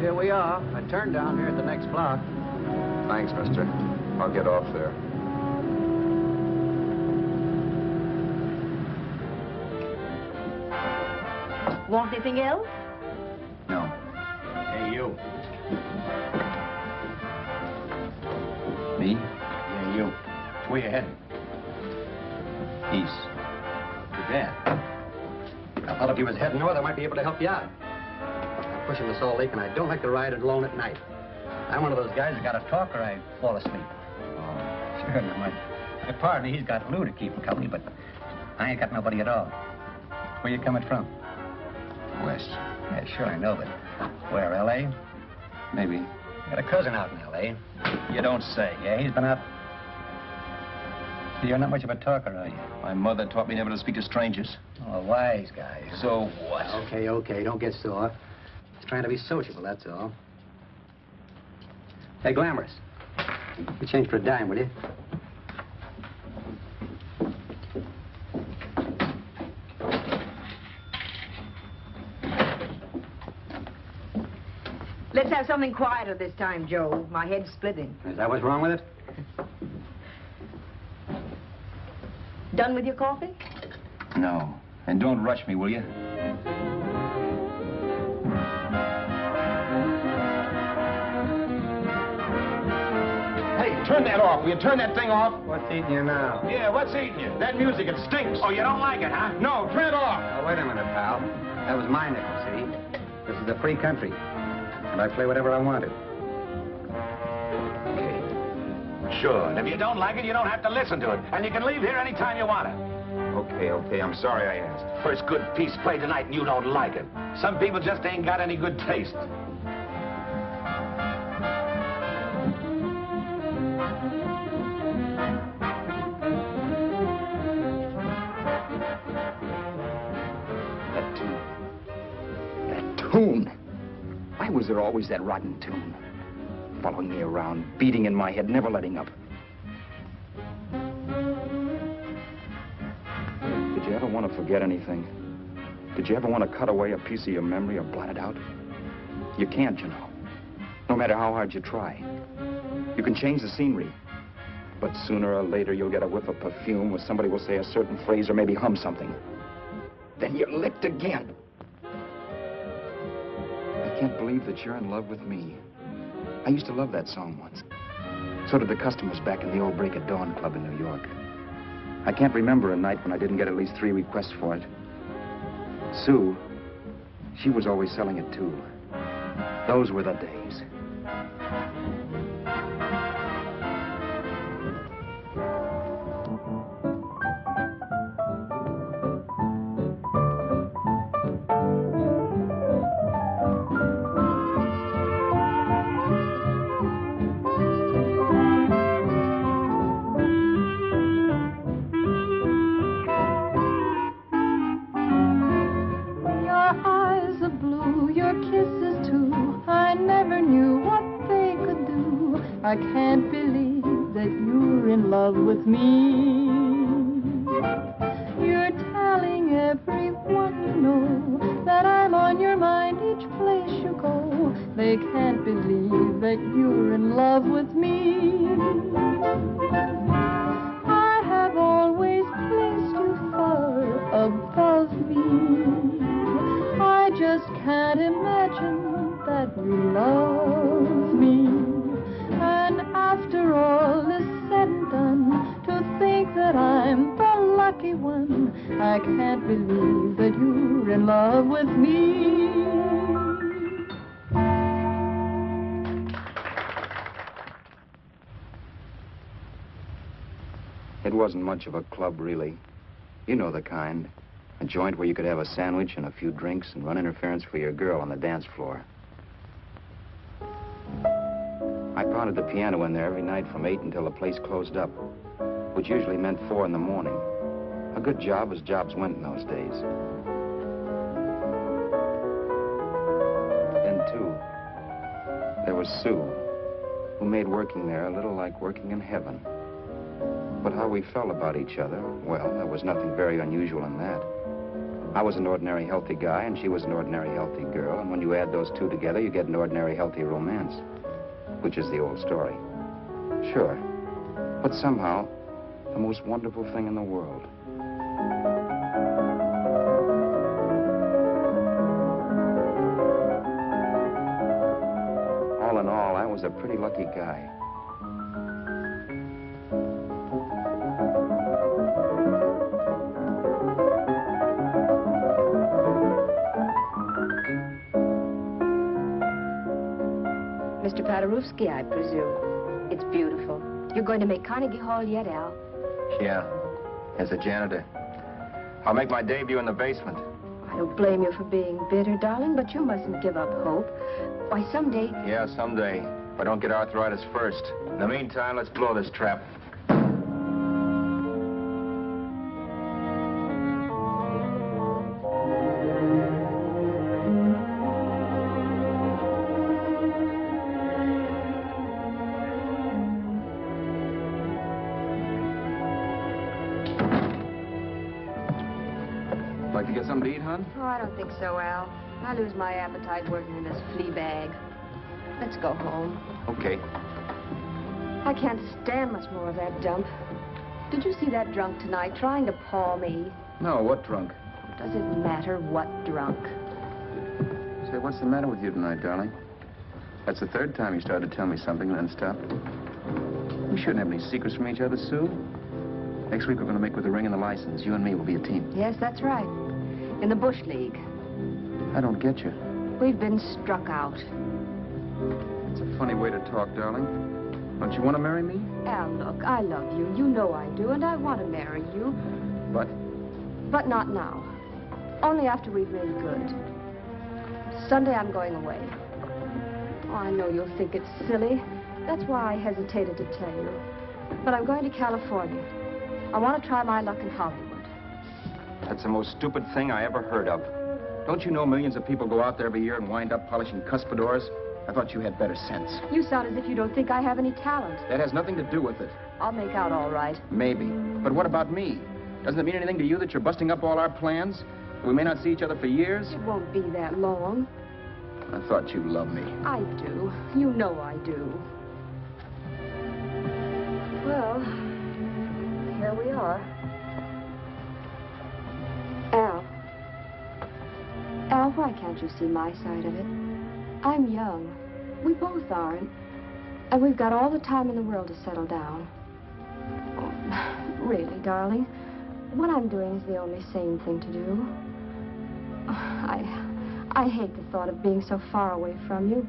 here we are. I turned down here at the next block. Thanks, mister. I'll get off there. Want anything else? No. Hey, you. Me? Yeah, you. Where you heading? East. Too bad. I thought if you was heading north, I might be able to help you out. I'm pushing the Salt Lake, and I don't like to ride it alone at night. I'm one of those guys that got to talk or I fall asleep. Oh, sure, now my partner, he's got Lou to keep him company, but I ain't got nobody at all. Where you coming from? West. Yeah, sure, I know, but where, L.A.? Maybe. Got a cousin out in L.A. You don't say. Yeah, he's been out. You're not much of a talker, are you? My mother taught me never to speak to strangers. Oh, a wise guy. So what? Okay, don't get sore. Just trying to be sociable, that's all. Hey, Glamorous. You change for a dime, will you? Let's have something quieter this time, Joe. My head's splitting. Is that what's wrong with it? Done with your coffee? No. And don't rush me, will you? Hey, turn that off. Will you turn that thing off? What's eating you now? Yeah, what's eating you? That music, it stinks. Oh, you don't like it, huh? No, turn it off. Oh, wait a minute, pal. That was my nickel, see? This is a free country. And I play whatever I wanted. Okay. Sure. And if you don't like it, you don't have to listen to it. And you can leave here anytime you want to. Okay. I'm sorry I asked. First good piece played tonight and you don't like it. Some people just ain't got any good taste. That tune. Why was there always that rotten tune? Following me around, beating in my head, never letting up. Did you ever want to forget anything? Did you ever want to cut away a piece of your memory or blot it out? You can't, you know. No matter how hard you try. You can change the scenery. But sooner or later, you'll get a whiff of perfume or somebody will say a certain phrase or maybe hum something. Then you're licked again. I can't believe that you're in love with me. I used to love that song once. So did the customers back in the old Break at Dawn club in New York. I can't remember a night when I didn't get at least 3 requests for it. Sue, she was always selling it too. Those were the days. I can't believe that you're in love with me. You're telling everyone you know that I'm on your mind each place you go. They can't believe that you're in love with me. I have always placed you far above me. I just can't imagine that you love me. And after all is said and done, to think that I'm the lucky one, I can't believe that you're in love with me. It wasn't much of a club, really. You know the kind. A joint where you could have a sandwich and a few drinks and run interference for your girl on the dance floor. I pounded the piano in there every night from 8 until the place closed up, which usually meant 4 in the morning. A good job as jobs went in those days. Then, too, there was Sue, who made working there a little like working in heaven. But how we felt about each other, well, there was nothing very unusual in that. I was an ordinary healthy guy, and she was an ordinary healthy girl, and when you add those two together, you get an ordinary healthy romance, which is the old story. Sure, but somehow, the most wonderful thing in the world. All in all, I was a pretty lucky guy. Mr. Paderewski, I presume. It's beautiful. You're going to make Carnegie Hall yet, Al? Yeah, as a janitor. I'll make my debut in the basement. I don't blame you for being bitter, darling, but you mustn't give up hope. Why, someday... Yeah, someday. If I don't get arthritis first. In the meantime, let's blow this trap. Like to get something to eat, hon? Oh, I don't think so, Al. I lose my appetite working in this flea bag. Let's go home. Okay. I can't stand much more of that dump. Did you see that drunk tonight trying to paw me? No, what drunk? Does it matter what drunk? Say, what's the matter with you tonight, darling? That's the third time you started to tell me something and then stopped. We shouldn't have any secrets from each other, Sue. Next week, we're going to make with the ring and the license. You and me will be a team. Yes, that's right. In the Bush League. I don't get you. We've been struck out. It's a funny way to talk, darling. Don't you want to marry me? Al, look, I love you. You know I do, and I want to marry you. But But not now. Only after we've made good. Sunday, I'm going away. Oh, I know you'll think it's silly. That's why I hesitated to tell you. But I'm going to California. I want to try my luck in Hollywood. that's the most stupid thing I ever heard of. Don't you know millions of people go out there every year and wind up polishing cuspidors? I thought you had better sense. You sound as if you don't think I have any talent. That has nothing to do with it. I'll make out all right. Maybe. But what about me? Doesn't it mean anything to you that you're busting up all our plans? We may not see each other for years? It won't be that long. I thought you loved me. I do. You know I do. Well, here we are. Al, why can't you see my side of it? I'm young. We both are, and we've got all the time in the world to settle down. Really, darling, what I'm doing is the only sane thing to do. I hate the thought of being so far away from you,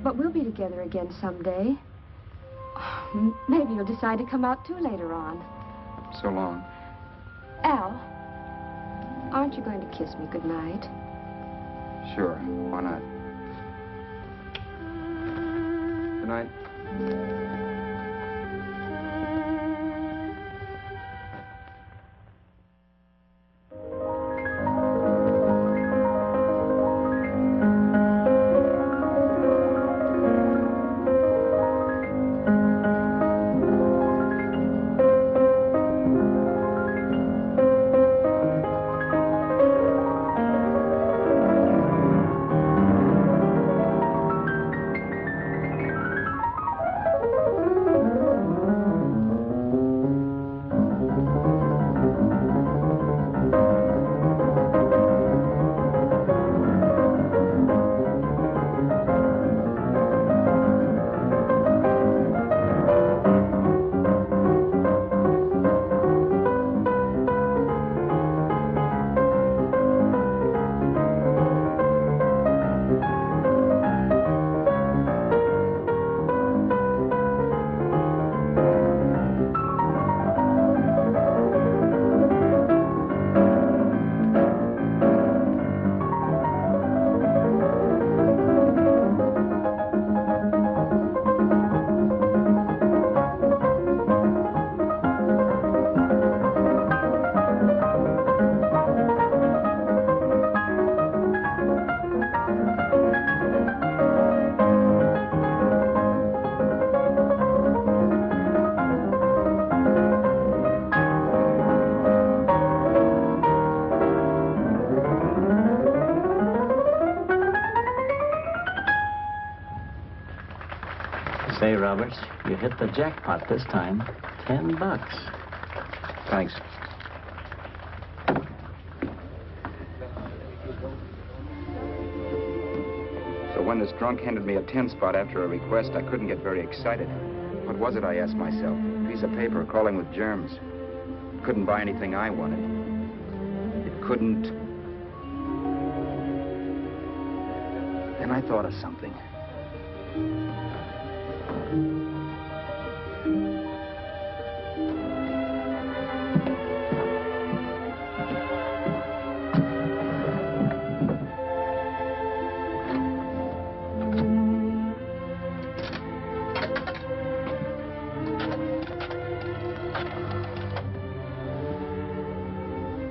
but we'll be together again someday. Maybe you'll decide to come out too later on. So long. Al, aren't you going to kiss me goodnight? Sure. Why not? Good night. Roberts. You hit the jackpot this time. $10. Thanks. So when this drunk handed me a 10 spot after a request, I couldn't get very excited. What was it, I asked myself? A piece of paper crawling with germs. Couldn't buy anything I wanted. It couldn't. Then I thought of something.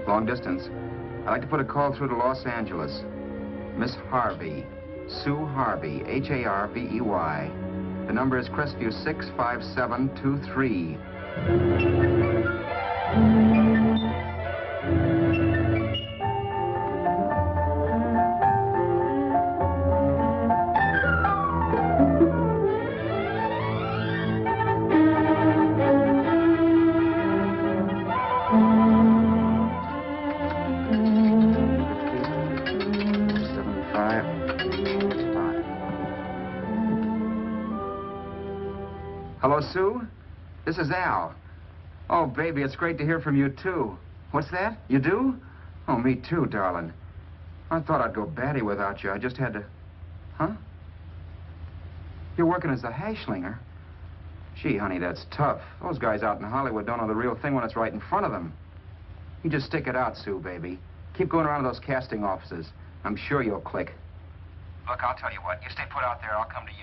Long distance. I'd like to put a call through to Los Angeles. Miss Harvey. Sue Harvey, Harvey. The number is Crestview 65723. Hello, Sue? This is Al. Oh, baby, it's great to hear from you, too. What's that? You do? Oh, me too, darling. I thought I'd go batty without you. I just had to... Huh? You're working as a hashlinger? Gee, honey, that's tough. Those guys out in Hollywood don't know the real thing when it's right in front of them. You just stick it out, Sue, baby. Keep going around to those casting offices. I'm sure you'll click. Look, I'll tell you what. You stay put out there, I'll come to you.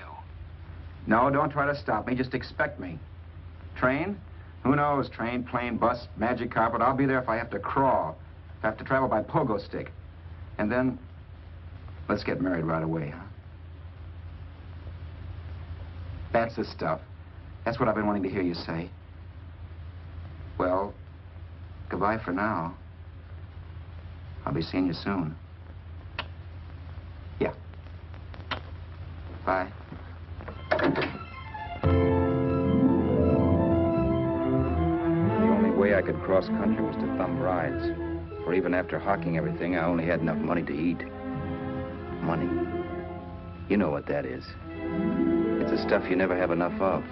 No, don't try to stop me. Just expect me. Train? Who knows? Train, plane, bus, magic carpet. I'll be there if I have to crawl. If I have to travel by pogo stick. And then, let's get married right away, huh? That's the stuff. That's what I've been wanting to hear you say. Well, goodbye for now. I'll be seeing you soon. Yeah. Bye. The only way I could cross country was to thumb rides. For even after hawking everything, I only had enough money to eat. Money. You know what that is. It's the stuff you never have enough of.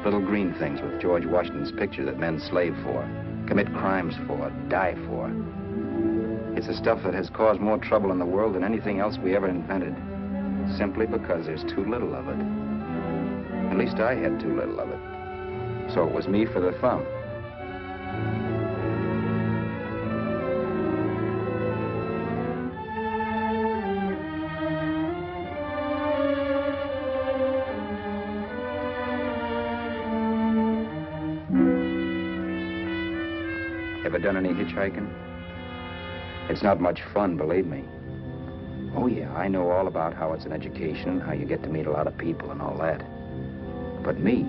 Little green things with George Washington's picture that men slave for, commit crimes for, die for. It's the stuff that has caused more trouble in the world than anything else we ever invented. Simply because there's too little of it. At least I had too little of it. So it was me for the thumb. Ever done any hitchhiking? It's not much fun, believe me. Oh, yeah, I know all about how it's an education, how you get to meet a lot of people and all that. But me,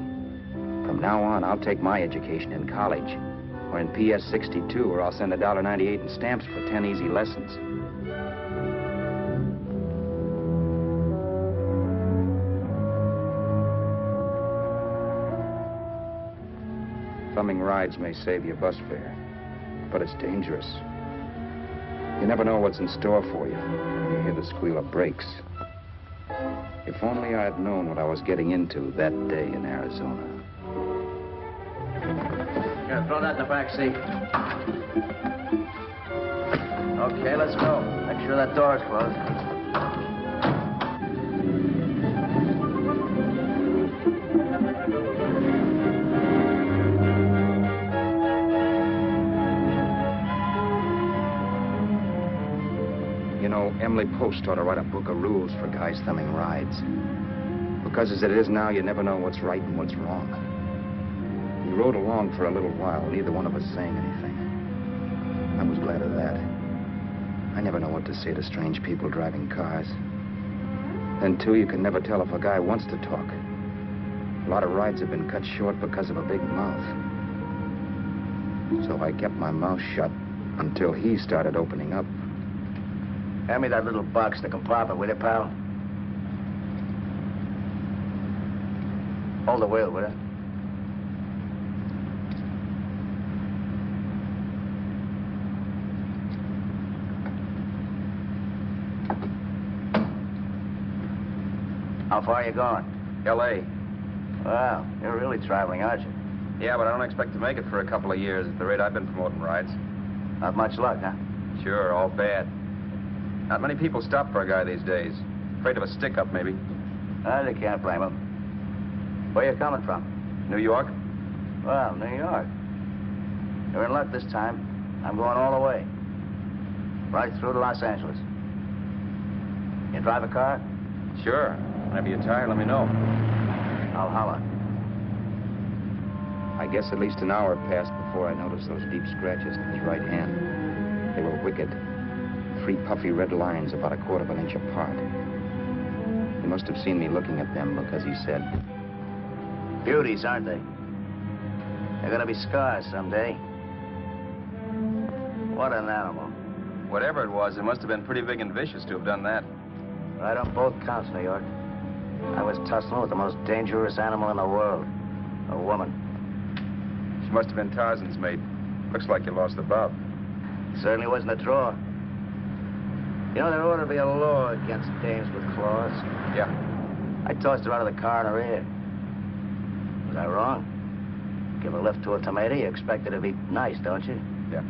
from now on, I'll take my education in college, or in PS 62, or I'll send $1.98 in stamps for 10 easy lessons. Thumbing rides may save you bus fare, but it's dangerous. You never know what's in store for you when you hear the squeal of brakes. If only I had known what I was getting into that day in Arizona. Here, throw that in the back seat. Okay, let's go. Make sure that door's closed. You know, Emily Post ought to write a book of rules for guys thumbing rides. Because as it is now, you never know what's right and what's wrong. We rode along for a little while, neither one of us saying anything. I was glad of that. I never know what to say to strange people driving cars. Then, too, you can never tell if a guy wants to talk. A lot of rides have been cut short because of a big mouth. So I kept my mouth shut until he started opening up. Hand me that little box in the compartment, will you, pal? Hold the wheel, will you? How far are you going? L.A. Well, you're really traveling, aren't you? Yeah, but I don't expect to make it for a couple of years at the rate I've been promoting rides. Not much luck, huh? Sure, all bad. Not many people stop for a guy these days. Afraid of a stick-up, maybe. Well, you can't blame them. Where you coming from? New York? Well, New York. You're in luck this time. I'm going all the way. Right through to Los Angeles. You drive a car? Sure. Whenever you're tired, let me know. I'll holler. I guess at least an hour passed before I noticed those deep scratches in his right hand. They were wicked. 3 puffy red lines about 1/4 of an inch apart. He must have seen me looking at them because he said, Beauties, aren't they? They're gonna be scars someday. What an animal. Whatever it was, it must have been pretty big and vicious to have done that. Right on both counts, New York. I was tussling with the most dangerous animal in the world. A woman. She must have been Tarzan's mate. Looks like you lost the bob. Certainly wasn't a draw. You know, there ought to be a law against dames with claws. Yeah. I tossed her out of the car in her ear. Was I wrong? Give a lift to a tomato, you expect her to be nice, don't you? Yeah.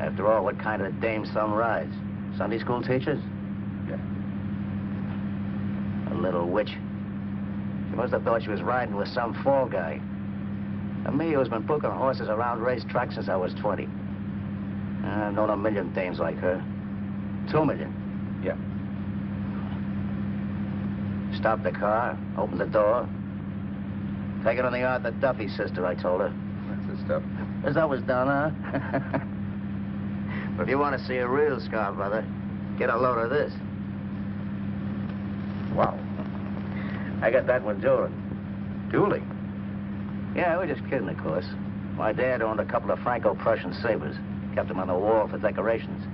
After all, what kind of dame's thumb rides? Sunday school teachers? Yeah. A little witch. She must have thought she was riding with some fall guy. And me, who's been booking horses around racetracks since I was 20. I've known a million dames like her. 2 million. Yeah. Stopped the car, opened the door. Take it on the yard, the Duffy sister, I told her. That's the stuff. As that was done, huh? But if you want to see a real scar, brother, get a load of this. Wow. I got that one dueling. Dueling? Yeah, we're just kidding, of course. My dad owned a couple of Franco-Prussian sabers. Kept them on the wall for decorations.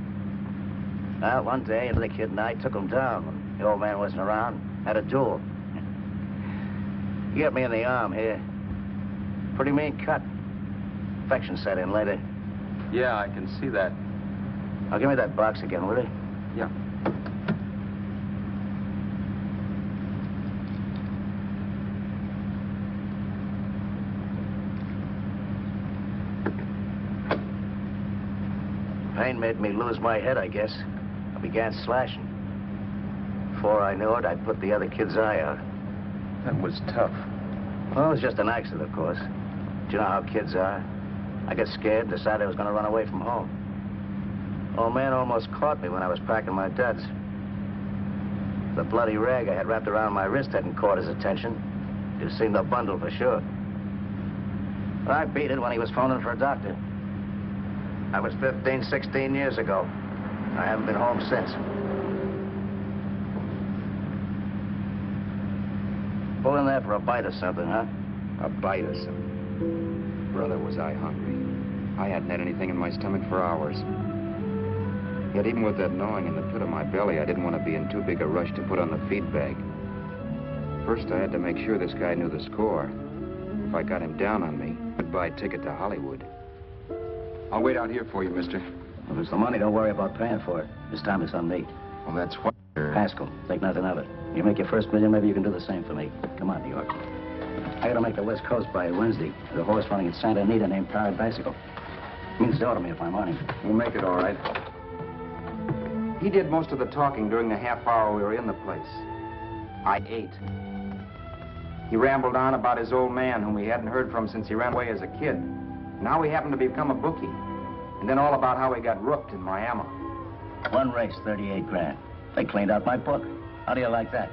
Well, one day, the kid and I took them down when the old man wasn't around. Had a duel. He got me in the arm here. Pretty mean cut. Infection set in later. Yeah, I can see that. Now, give me that box again, will you? Yeah. Pain made me lose my head, I guess. I began slashing. Before I knew it, I'd put the other kid's eye out. That was tough. Well, it was just an accident, of course. Do you know how kids are? I got scared and decided I was going to run away from home. Old man almost caught me when I was packing my duds. The bloody rag I had wrapped around my wrist hadn't caught his attention. You'd seen the bundle for sure. But I beat it when he was phoning for a doctor. That was 15, 16 years ago. I haven't been home since. Pull in there for a bite or something, huh? a bite or something. Brother, was I hungry. I hadn't had anything in my stomach for hours. Yet even with that gnawing in the pit of my belly, I didn't want to be in too big a rush to put on the feed bag. First, I had to make sure this guy knew the score. If I got him down on me, goodbye ticket to Hollywood. I'll wait out here for you, mister. If it's the money, don't worry about paying for it. This time it's on me. Well, that's what... Haskell, think nothing of it. You make your first million, maybe you can do the same for me. Come on, New York. I gotta make the West Coast by Wednesday. There's a horse running at Santa Anita named Paradiesical. Means so to me if I'm on him. We'll make it all right. He did most of the talking during the half hour we were in the place. I ate. He rambled on about his old man, whom we hadn't heard from since he ran away as a kid. Now he happened to become a bookie. And then all about how he got rooked in Miami. One race, 38 grand. They cleaned out my book. How do you like that?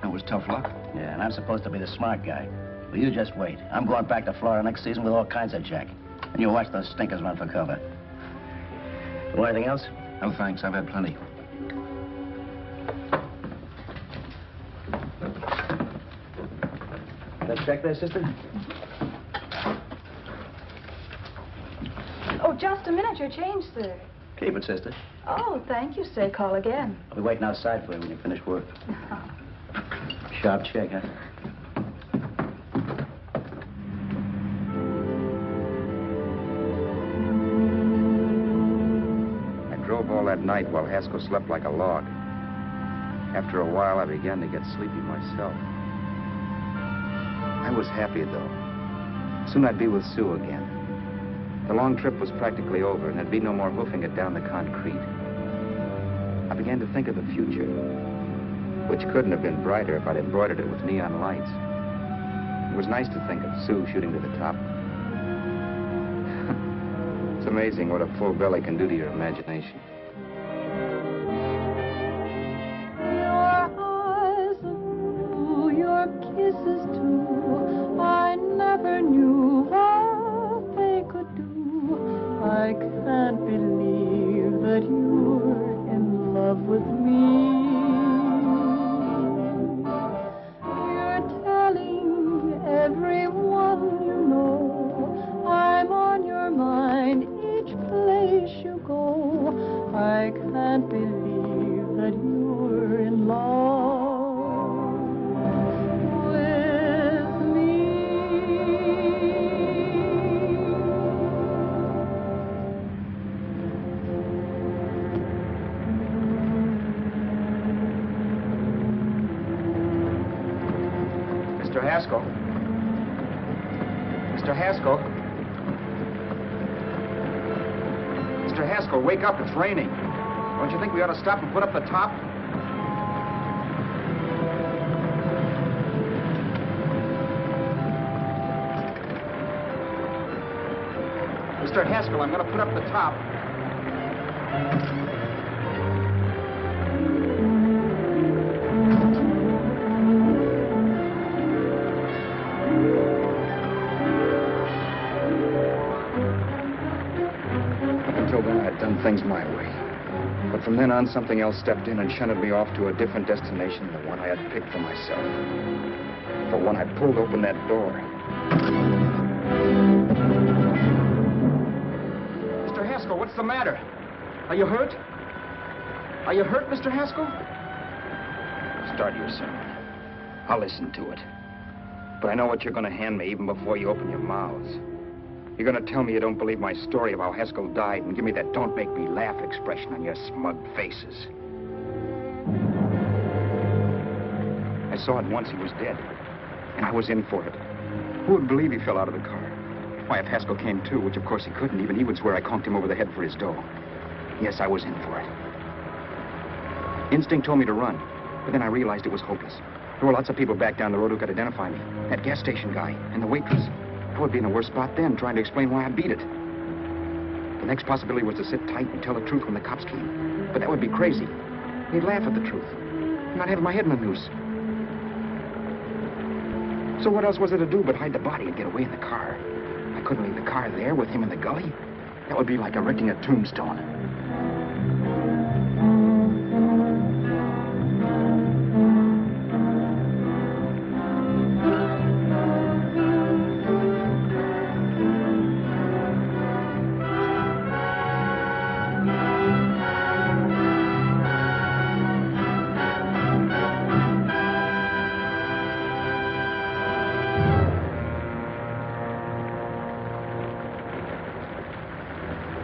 That was tough luck. Yeah, and I'm supposed to be the smart guy. Well, you just wait. I'm going back to Florida next season with all kinds of jack. And you watch those stinkers run for cover. Want anything else? No, thanks. I've had plenty. That check there, sister? Oh, just a minute. Your change, sir. Keep it, sister. Oh, thank you, sir. Call again. I'll be waiting outside for you when you finish work. Sharp check, huh? all that night while Haskell slept like a log. After a while, I began to get sleepy myself. I was happy, though. Soon I'd be with Sue again. The long trip was practically over, and there'd be no more hoofing it down the concrete. I began to think of the future, which couldn't have been brighter if I'd embroidered it with neon lights. It was nice to think of Sue shooting to the top. It's amazing what a full belly can do to your imagination. Your eyes are blue, your kisses too. I never knew what they could do. I can't believe that you're in love with me. You're telling everyone you know I'm on your mind each place you go. I can't believe that you're in love with me. Mr. Haskell? Mr. Haskell? Mr. Haskell, wake up. It's raining. Don't you think we ought to stop and put up the top? Mr. Haskell, I'm going to put up the top. Until then, I'd done things my way. But from then on, something else stepped in and shunted me off to a different destination than the one I had picked for myself. For when I pulled open that door... Mr. Haskell, what's the matter? Are you hurt? Are you hurt, Mr. Haskell? Start your sermon. I'll listen to it. But I know what you're going to hand me even before you open your mouths. You're going to tell me you don't believe my story of how Haskell died and give me that don't make me laugh expression on your smug faces. I saw at once he was dead, and I was in for it. Who would believe he fell out of the car? Why, if Haskell came too, which of course he couldn't, even he would swear I conked him over the head for his dough. Yes, I was in for it. Instinct told me to run, but then I realized it was hopeless. There were lots of people back down the road who could identify me. That gas station guy and the waitress. I would be in a worse spot then, trying to explain why I beat it. The next possibility was to sit tight and tell the truth when the cops came. But that would be crazy. They'd laugh at the truth. And I'd have my head in the noose. So what else was there to do but hide the body and get away in the car? I couldn't leave the car there with him in the gully. That would be like erecting a tombstone.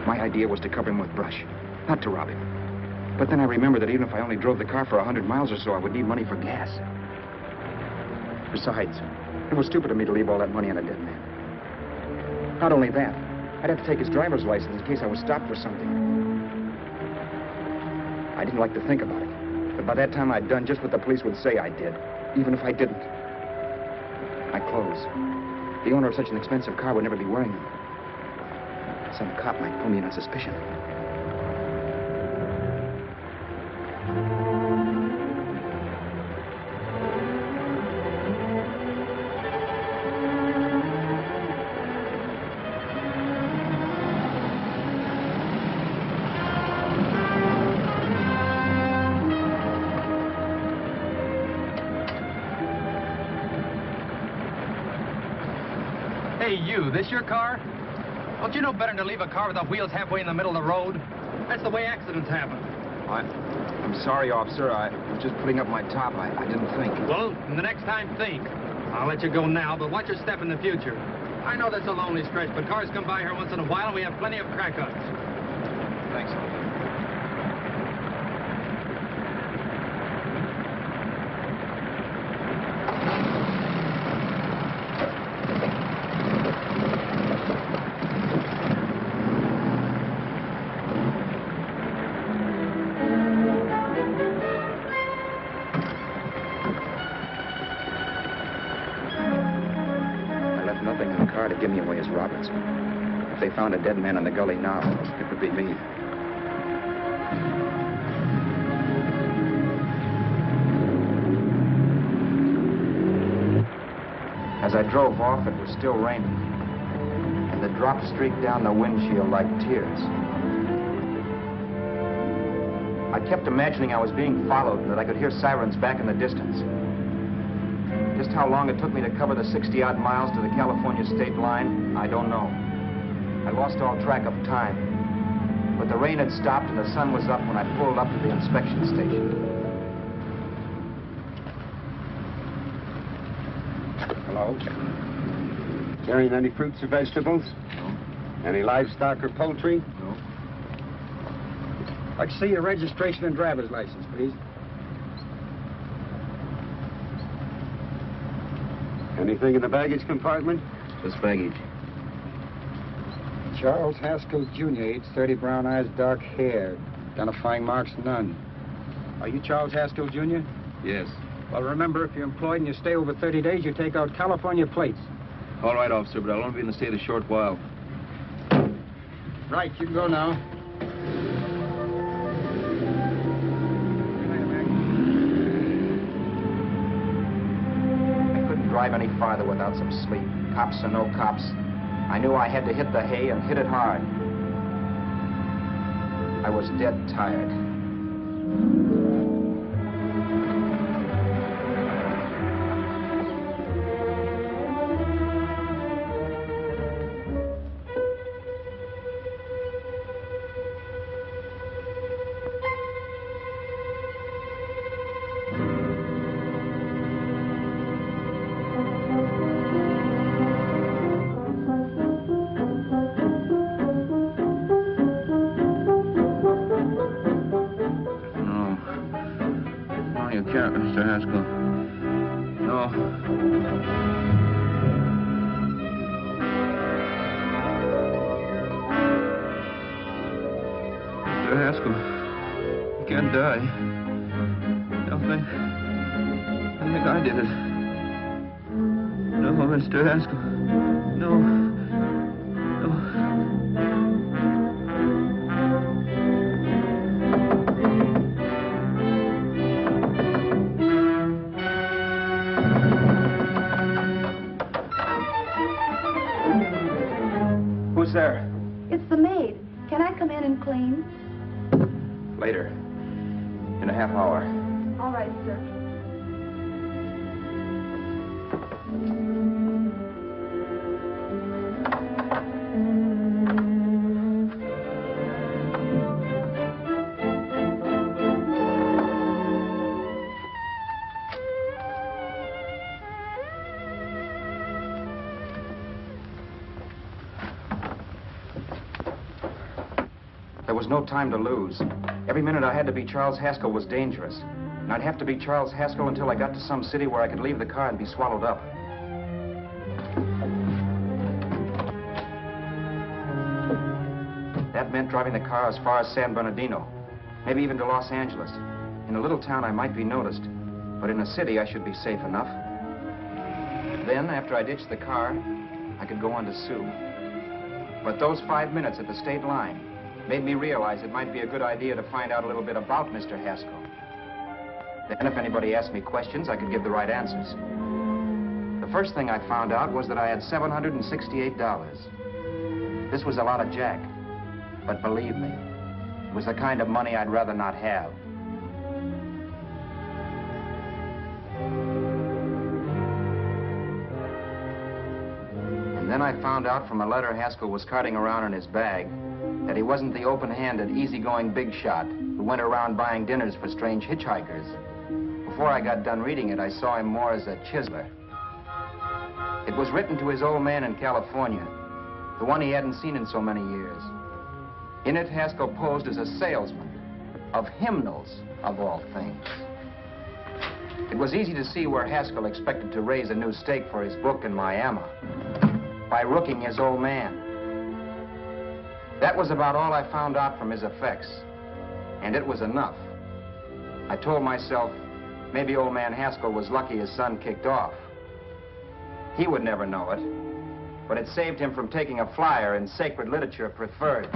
My idea was to cover him with brush, not to rob him. But then I remembered that even if I only drove the car for 100 miles or so, I would need money for gas. Besides, it was stupid of me to leave all that money on a dead man. Not only that, I'd have to take his driver's license in case I was stopped for something. I didn't like to think about it, but by that time I'd done just what the police would say I did, even if I didn't. My clothes. The owner of such an expensive car would never be wearing them. Some cop might pull me in on suspicion. Hey, you, this your car? Don't you know better than to leave a car with the wheels halfway in the middle of the road? That's the way accidents happen. I'm sorry, officer. I was just putting up my top. I didn't think. Well, the next time, think. I'll let you go now, but watch your step in the future. I know that's a lonely stretch, but cars come by here once in a while, and we have plenty of crack-ups. Thanks, officer. Miss Roberts. If they found a dead man in the gully now, it would be me. As I drove off, it was still raining, and the drops streaked down the windshield like tears. I kept imagining I was being followed and that I could hear sirens back in the distance. Just how long it took me to cover the 60-odd miles to the California state line, I don't know. I lost all track of time. But the rain had stopped and the sun was up when I pulled up to the inspection station. Hello? Carrying any fruits or vegetables? No. Any livestock or poultry? No. I'd like to see your registration and driver's license, please. Anything in the baggage compartment? Just baggage. Charles Haskell, Jr., age 30, brown eyes, dark hair. Identifying marks, none. Are you Charles Haskell, Jr.? Yes. Well, remember, if you're employed and you stay over 30 days, you take out California plates. All right, officer, but I'll only be in the state a short while. Right, you can go now. I couldn't drive any farther without some sleep. Cops or no cops, I knew I had to hit the hay and hit it hard. I was dead tired. Mr. Haskell. No. Mr. Haskell, you can't die. Don't think I did it. No, Mr. Haskell. No. There? It's the maid. Can I come in and clean? Later. In a half hour. All right, sir. There was no time to lose. Every minute I had to be Charles Haskell was dangerous. And I'd have to be Charles Haskell until I got to some city where I could leave the car and be swallowed up. That meant driving the car as far as San Bernardino, maybe even to Los Angeles. In a little town, I might be noticed, but in a city, I should be safe enough. Then, after I ditched the car, I could go on to Sue. But those 5 minutes at the state line made me realize it might be a good idea to find out a little bit about Mr. Haskell. Then if anybody asked me questions, I could give the right answers. The first thing I found out was that I had $768. This was a lot of jack, but believe me, it was the kind of money I'd rather not have. And then I found out from a letter Haskell was carting around in his bag that he wasn't the open-handed, easygoing big shot who went around buying dinners for strange hitchhikers. Before I got done reading it, I saw him more as a chiseler. It was written to his old man in California, the one he hadn't seen in so many years. In it, Haskell posed as a salesman of hymnals, of all things. It was easy to see where Haskell expected to raise a new stake for his book in Miami by rooking his old man. That was about all I found out from his effects, and it was enough. I told myself, maybe old man Haskell was lucky his son kicked off. He would never know it, but it saved him from taking a flyer in sacred literature preferred.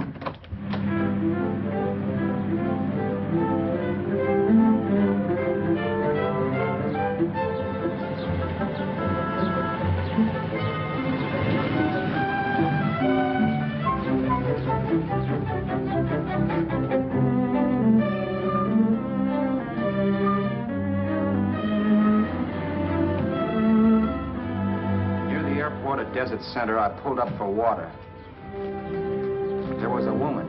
Desert Center, I pulled up for water. There was a woman.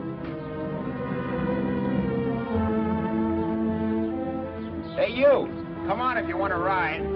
Hey, you! Come on if you want to ride.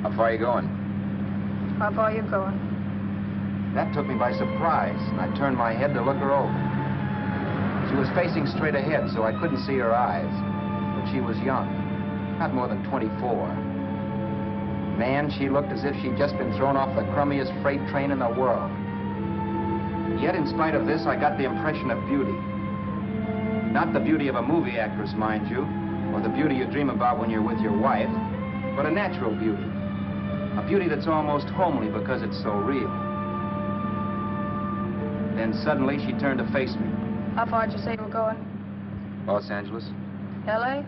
How far are you going? How far are you going? That took me by surprise, and I turned my head to look her over. She was facing straight ahead, so I couldn't see her eyes. But she was young, not more than 24. Man, she looked as if she'd just been thrown off the crummiest freight train in the world. Yet, in spite of this, I got the impression of beauty. Not the beauty of a movie actress, mind you, or the beauty you dream about when you're with your wife, but a natural beauty. A beauty that's almost homely because it's so real. Then suddenly she turned to face me. How far did you say you were going? Los Angeles? L.A.?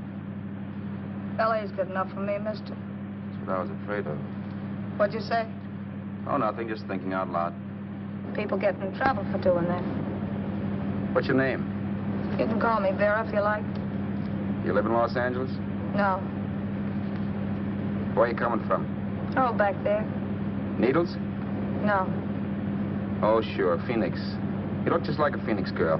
L.A.'s good enough for me, mister. That's what I was afraid of. What'd you say? Oh, nothing, just thinking out loud. People get in trouble for doing that. What's your name? You can call me Vera if you like. You live in Los Angeles? No. Where are you coming from? Oh, back there. Needles? No. Oh, sure, Phoenix. You look just like a Phoenix girl.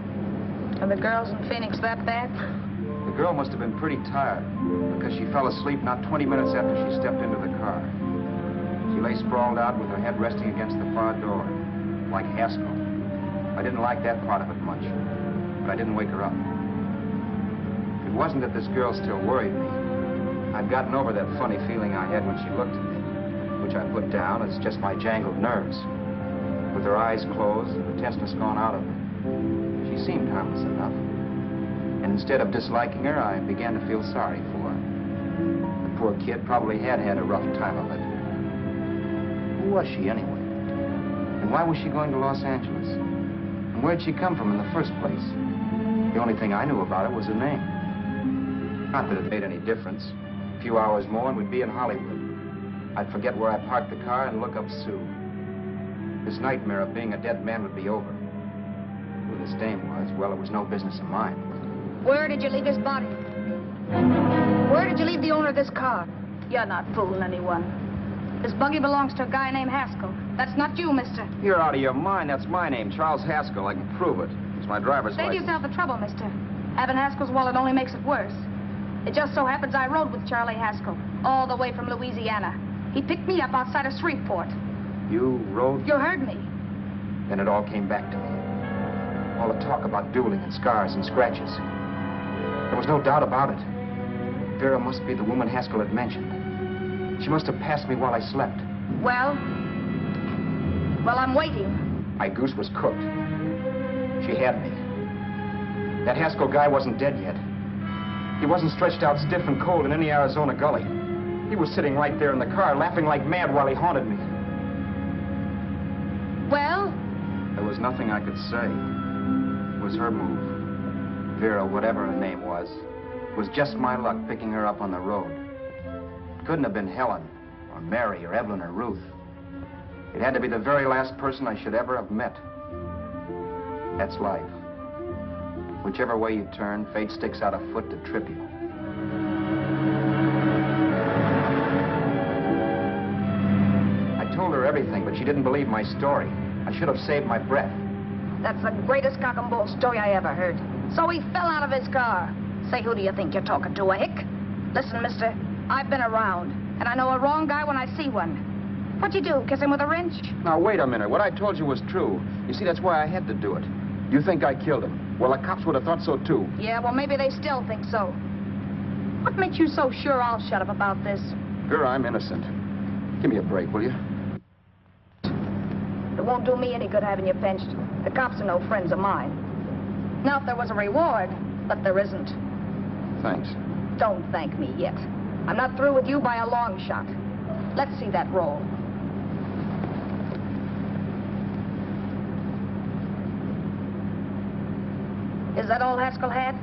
Are the girls in Phoenix that bad? The girl must have been pretty tired, because she fell asleep not 20 minutes after she stepped into the car. She lay sprawled out with her head resting against the far door, like Haskell. I didn't like that part of it much, but I didn't wake her up. It wasn't that this girl still worried me. I'd gotten over that funny feeling I had when she looked at me, which I put down as just my jangled nerves. With her eyes closed and the tenseness gone out of her, she seemed harmless enough. And instead of disliking her, I began to feel sorry for her. The poor kid probably had had a rough time of it. Who was she anyway? And why was she going to Los Angeles? And where'd she come from in the first place? The only thing I knew about her was her name. Not that it made any difference. A few hours more and we'd be in Hollywood. I'd forget where I parked the car and look up Sue. This nightmare of being a dead man would be over. Who this dame was, well, it was no business of mine. Where did you leave his body? Where did you leave the owner of this car? You're not fooling anyone. This buggy belongs to a guy named Haskell. That's not you, mister. You're out of your mind. That's my name, Charles Haskell. I can prove it. It's my driver's Save license. yourself the trouble, mister. Having Haskell's wallet only makes it worse. It just so happens I rode with Charlie Haskell all the way from Louisiana. He picked me up outside of Shreveport. You rode? You heard me. Then it all came back to me. All the talk about dueling and scars and scratches. There was no doubt about it. Vera must be the woman Haskell had mentioned. She must have passed me while I slept. Well, I'm waiting. My goose was cooked. She had me. That Haskell guy wasn't dead yet. He wasn't stretched out stiff and cold in any Arizona gully. He was sitting right there in the car, laughing like mad while he haunted me. Well? There was nothing I could say. It was her move. Vera, whatever her name was just my luck picking her up on the road. It couldn't have been Helen, or Mary, or Evelyn, or Ruth. It had to be the very last person I should ever have met. That's life. Whichever way you turn, fate sticks out a foot to trip you. I told her everything, but she didn't believe my story. I should have saved my breath. That's the greatest cock and bull story I ever heard. So he fell out of his car. Say, who do you think you're talking to, a hick? Listen, mister, I've been around, and I know a wrong guy when I see one. What'd you do, kiss him with a wrench? Now, wait a minute. What I told you was true. You see, that's why I had to do it. You think I killed him. Well, the cops would have thought so, too. Yeah, well, maybe they still think so. What makes you so sure I'll shut up about this? Vera, I'm innocent. Give me a break, will you? It won't do me any good having you pinched. The cops are no friends of mine. Now, if there was a reward, but there isn't. Thanks. Don't thank me yet. I'm not through with you by a long shot. Let's see that roll. Is that all Haskell had?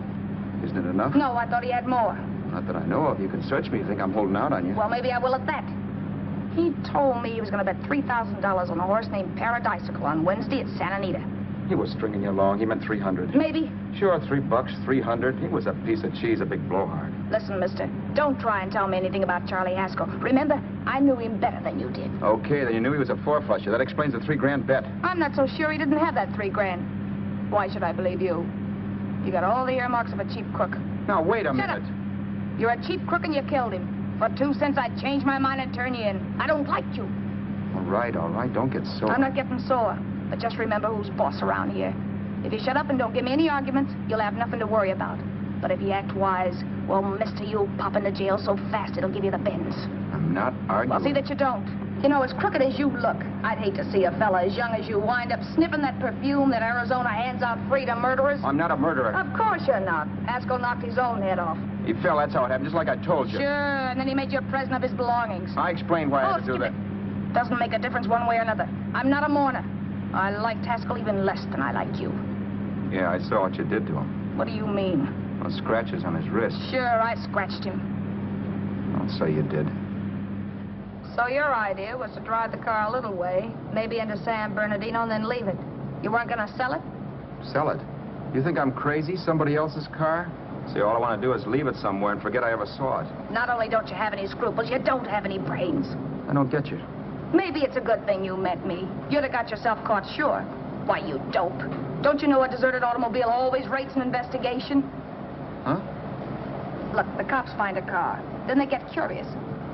Isn't it enough? No, I thought he had more. Not that I know of. You can search me if you think I'm holding out on you. Well, maybe I will at that. He told me he was going to bet $3,000 on a horse named Paradisical on Wednesday at Santa Anita. He was stringing you along. He meant 300. Maybe. Sure, $3, 300. He was a piece of cheese, a big blowhard. Listen, mister, don't try and tell me anything about Charlie Haskell. Remember, I knew him better than you did. Okay, then you knew he was a four-flusher. That explains the $3,000 bet. I'm not so sure he didn't have that $3,000. Why should I believe you? You got all the earmarks of a cheap crook. Now, wait a minute. Shut up. You're a cheap crook and you killed him. For 2 cents, I'd change my mind and turn you in. I don't like you. All right. Don't get sore. I'm not getting sore. But just remember who's boss around here. If you shut up and don't give me any arguments, you'll have nothing to worry about. But if you act wise, well, mister, you'll pop into jail so fast it'll give you the bends. I'm not arguing. Well, see that you don't. You know, as crooked as you look, I'd hate to see a fella as young as you wind up sniffing that perfume that Arizona hands out free to murderers. I'm not a murderer. Of course you're not. Haskell knocked his own head off. He fell, that's how it happened, just like I told you. Sure, and then he made you a present of his belongings. I explained why I had to do that. Doesn't make a difference one way or another. I'm not a mourner. I liked Haskell even less than I like you. Yeah, I saw what you did to him. What do you mean? Well, scratches on his wrist. Sure, I scratched him. I'll say you did. So your idea was to drive the car a little way, maybe into San Bernardino, and then leave it. You weren't going to sell it? Sell it? You think I'm crazy? Somebody else's car? See, all I want to do is leave it somewhere and forget I ever saw it. Not only don't you have any scruples, you don't have any brains. I don't get you. Maybe it's a good thing you met me. You'd have got yourself caught, sure. Why, you dope. Don't you know a deserted automobile always rates an investigation? Huh? Look, the cops find a car. Then they get curious.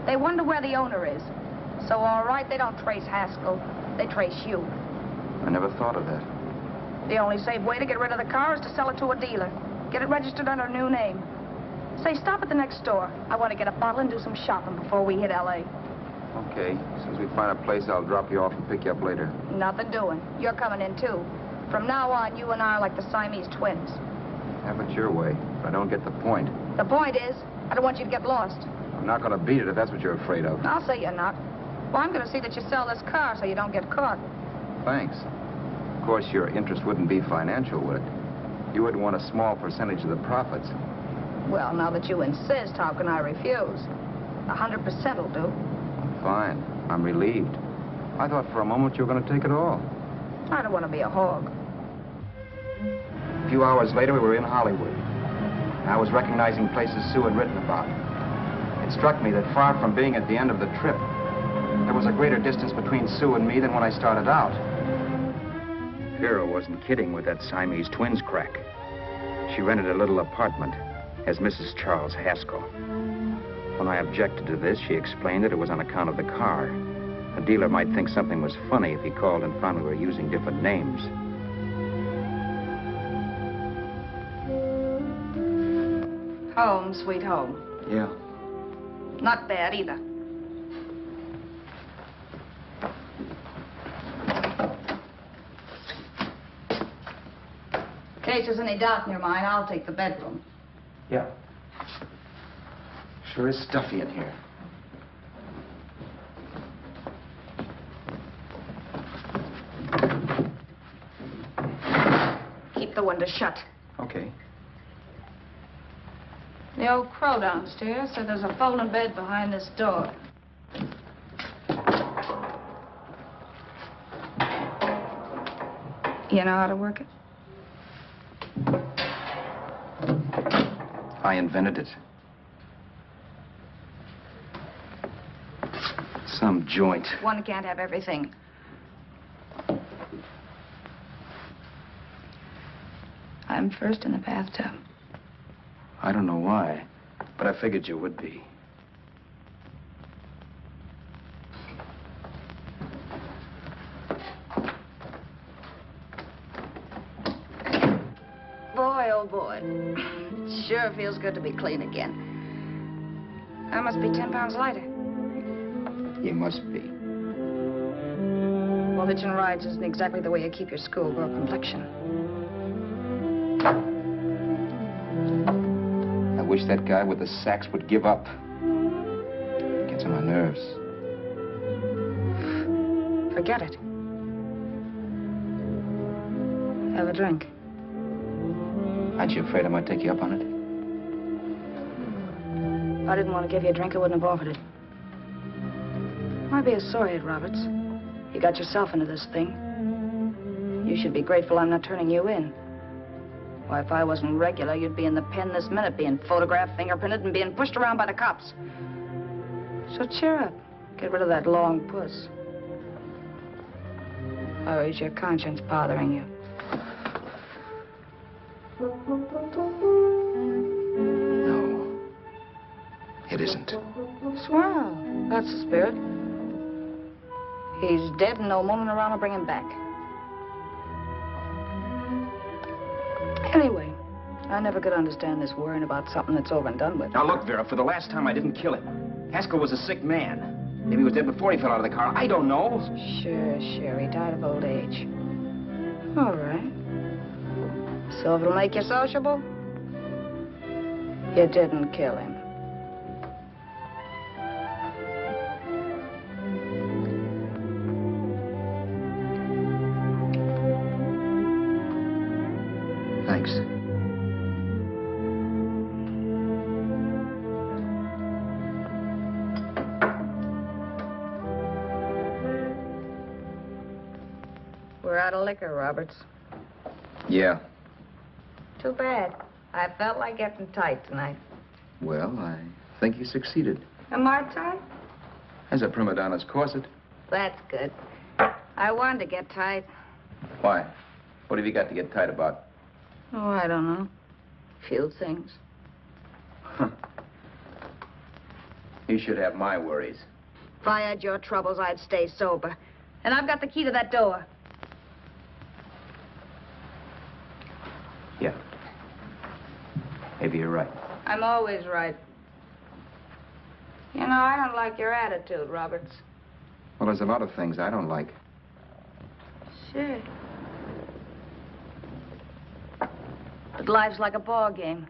They wonder where the owner is. So, all right, they don't trace Haskell. They trace you. I never thought of that. The only safe way to get rid of the car is to sell it to a dealer. Get it registered under a new name. Say, stop at the next store. I want to get a bottle and do some shopping before we hit L.A. Okay. As soon as we find a place, I'll drop you off and pick you up later. Nothing doing. You're coming in, too. From now on, you and I are like the Siamese twins. Have it your way, but I don't get the point. The point is, I don't want you to get lost. I'm not going to beat it if that's what you're afraid of. I'll say you're not. Well, I'm going to see that you sell this car so you don't get caught. Thanks. Of course, your interest wouldn't be financial, would it? You would want a small percentage of the profits. Well, now that you insist, how can I refuse? 100% will do. Fine. I'm relieved. I thought for a moment you were going to take it all. I don't want to be a hog. A few hours later, we were in Hollywood. I was recognizing places Sue had written about. It struck me that far from being at the end of the trip, there was a greater distance between Sue and me than when I started out. Vera wasn't kidding with that Siamese twins crack. She rented a little apartment as Mrs. Charles Haskell. When I objected to this, she explained that it was on account of the car. A dealer might think something was funny if he called and found we were using different names. Home, sweet home. Yeah. Not bad, either. In case there's any doubt in your mind, I'll take the bedroom. Yeah. Sure is stuffy in here. Keep the window shut. Okay. The old crow downstairs said there's a folding bed behind this door. You know how to work it? I invented it. Some joint. One can't have everything. I'm first in the bathtub. I don't know why, but I figured you would be. Boy, oh boy. It sure feels good to be clean again. I must be 10 pounds lighter. You must be. Well, hitching rides isn't exactly the way you keep your schoolgirl complexion. I wish that guy with the sax would give up. Gets on my nerves. Forget it. Have a drink. Aren't you afraid I might take you up on it? If I didn't want to give you a drink, I wouldn't have offered it. Might be a sorehead, Roberts. You got yourself into this thing. You should be grateful I'm not turning you in. Why, if I wasn't regular, you'd be in the pen this minute, being photographed, fingerprinted, and being pushed around by the cops. So cheer up. Get rid of that long puss. Or is your conscience bothering you? No. It isn't. Swell. That's the spirit. He's dead and no moaning around will bring him back. Anyway, I never could understand this worrying about something that's over and done with. Now look, Vera, for the last time I didn't kill him. Haskell was a sick man. Maybe he was dead before he fell out of the car. I don't know. Sure. He died of old age. All right. So if it'll make you sociable, you didn't kill him. Thanks. We're out of liquor, Roberts. Yeah. Too bad. I felt like getting tight tonight. Well, I think you succeeded. Am I tight? As a prima donna's corset. That's good. I wanted to get tight. Why? What have you got to get tight about? Oh, I don't know. Few things. You should have my worries. If I had your troubles, I'd stay sober. And I've got the key to that door. Yeah. Maybe you're right. I'm always right. You know, I don't like your attitude, Roberts. Well, there's a lot of things I don't like. Sure. But life's like a ball game.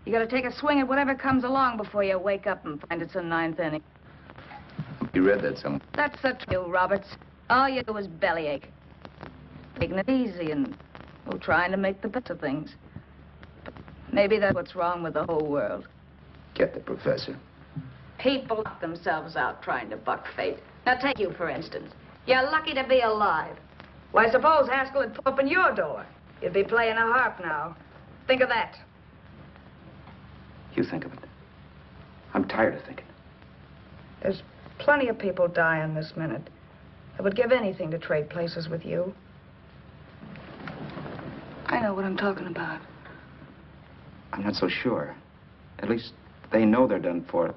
You gotta take a swing at whatever comes along before you wake up and find it's a ninth inning. You read that somewhere. That's the truth, Roberts. All you do is bellyache. Taking it easy and, well, trying to make the best of things. But maybe that's what's wrong with the whole world. Get the professor. People knock themselves out trying to buck fate. Now, take you, for instance. You're lucky to be alive. Why, suppose Haskell had opened your door. You'd be playing a harp now. Think of that. You think of it. I'm tired of thinking. There's plenty of people dying this minute. I would give anything to trade places with you. I know what I'm talking about. I'm not so sure. At least they know they're done for.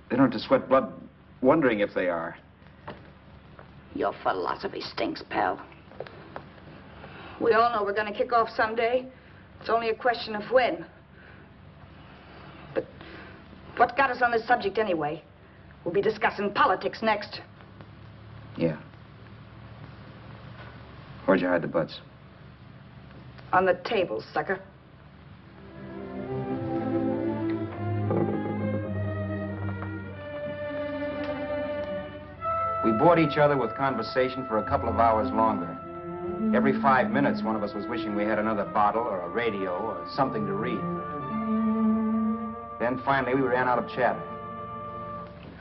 They don't have to sweat blood wondering if they are. Your philosophy stinks, pal. We all know we're going to kick off someday. It's only a question of when. But what got us on this subject anyway? We'll be discussing politics next. Yeah. Where'd you hide the butts? On the table, sucker. We bored each other with conversation for a couple of hours longer. Every 5 minutes, one of us was wishing we had another bottle or a radio or something to read. Then finally, we ran out of chatter.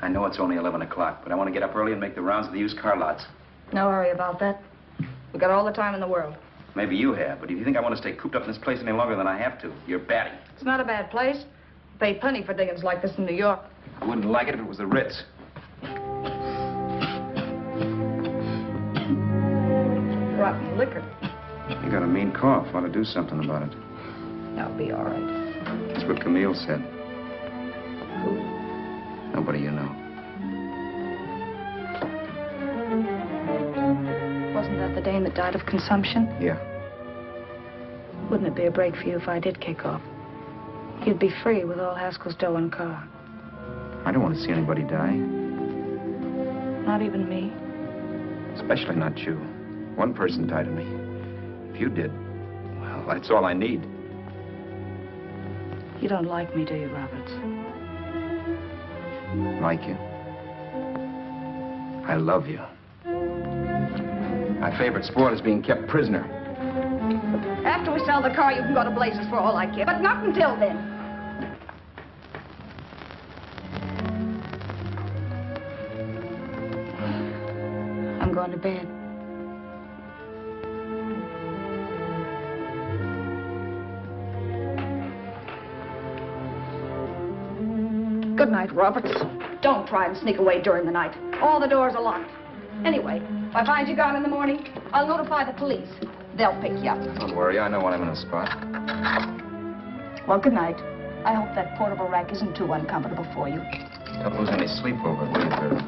I know it's only 11 o'clock, but I want to get up early and make the rounds of the used car lots. No hurry about that. We got all the time in the world. Maybe you have, but if you think I want to stay cooped up in this place any longer than I have to, you're batty. It's not a bad place. Pay plenty for diggings like this in New York. I wouldn't like it if it was the Ritz. rotten liquor. You got a mean cough. Want to do something about it. I'll be all right. That's what Camille said. Who? Nobody you know. Wasn't that the dame that died of consumption? Yeah. Wouldn't it be a break for you if I did kick off? You'd be free with all Haskell's dough and car. I don't want to see anybody die. Not even me. Especially not you. One person died of me. If you did, well, that's all I need. You don't like me, do you, Roberts? Like you? I love you. My favorite sport is being kept prisoner. After we sell the car, you can go to blazes for all I care. But not until then. I'm going to bed. Good night, Roberts. Don't try and sneak away during the night. All the doors are locked. Anyway, if I find you gone in the morning, I'll notify the police. They'll pick you up. Don't worry, I know when I'm in a spot. Well, good night. I hope that portable rack isn't too uncomfortable for you. Don't lose any sleep over it, will you, Vera?